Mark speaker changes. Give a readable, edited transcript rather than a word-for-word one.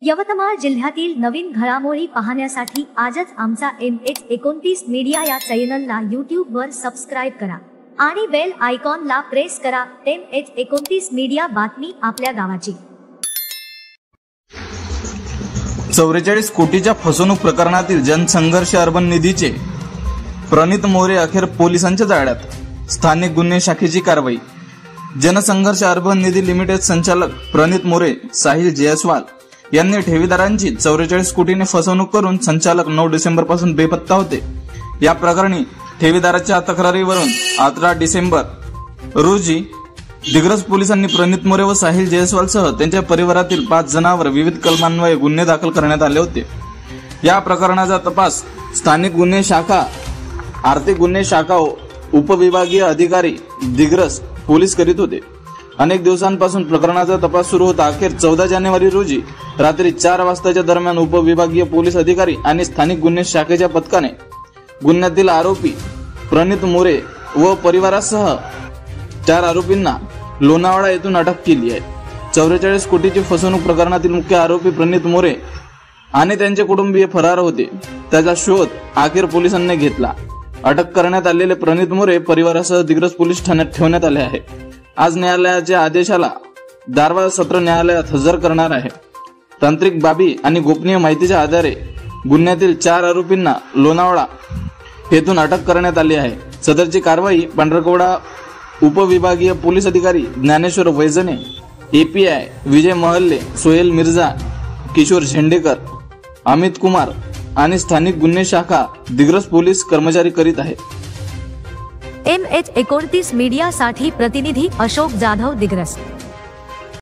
Speaker 1: यवतमाळ जिल्ह्यातील नवीन घडामोडी पाहण्यासाठी आजच आमचा MH29 मीडिया या चॅनलला YouTube वर सबस्क्राइब करा आणि बेल आयकॉनला प्रेस करा। MH29 मीडिया, बातमी आपल्या गावाची।
Speaker 2: 44 कोटीच्या फसवणूक प्रकरणातील जनसंघर्ष अर्बन निधीचे प्रणित मोरे अखेर पोलिसांच्या जाळ्यात। स्थानिक गुन्हे शाखेची कारवाई। जनसंघर्ष अर्बन निधी लिमिटेड संचालक प्रणित मोरे, साहिल जयस्वाल यांनी ठेवीदारांची 44 कोटीने फसवणूक करून संचालक 9 डिसेंबर पासून बेपत्ता होते। या प्रकरणी ठेवीदाराच्या तक्रारीवरून 18 डिसेंबर रोजी दिग्रस पोलिसांनी प्रणित मोरे व साहिल जयस्वालसह त्यांच्या परिवारातील 5 जणांवर विविध कलमान्वये गुन्हे दाखल करण्यात आले होते। या प्रकरणाचा तपास स्थानिक गुन्हे शाखा, आर्थिक गुन्हे शाखा उपविभागीय अधिकारी दिग्रस पोलीस करीत होते। अनेक दिवसांपासून प्रकरणाचा तपास सुरू होता। अखेर 14 जानेवारी रोजी रात्री 4 वाजताच्या दरम्यान उपविभागीय पोलीस अधिकारी आणि स्थानिक गुन्हे शाखेच्या पथकाने गुन्ह्यातील आरोपी प्रणित मोरे व परिवारासह 4 आरोपींना लोणावळा येथून अटक केली आहे। 44 कोटीची फसवणूक प्रकरणातील मुख्य आरोपी प्रणित मोरे आणि त्यांचे कुटुंबीय फरार होते। त्याचा शोध अखेर पोलिसांनी घेतला। अटक करण्यात आलेले प्रणित मोरे परिवारासह दिग्रस पोलीस ठाण्यात ठेवण्यात आले आहे। आज न्यायालयाच्या आदेशाला दारव्हा सत्र न्यायालयात हजर करणार आहे। तांत्रिक बाबी आणि गोपनीय माहितीच्या आधारे गुन्ह्यातील 4 आरोपींना लोणावळा येथून अटक करण्यात आली आहे। सदरची कारवाई पांढरकवडा उपविभागीय पोलीस अधिकारी ज्ञानेश्वर वैजने, API विजय महल्ले, सोहेल मिर्झा, किशोर झेंडेकर, अमित कुमार आणि स्थानिक गुन्हे शाखा दिग्रस पोलीस कर्मचारी करीत आहेत।
Speaker 1: MH29 मीडिया साठी प्रतिनिधी अशोक जाधव, दिग्रस।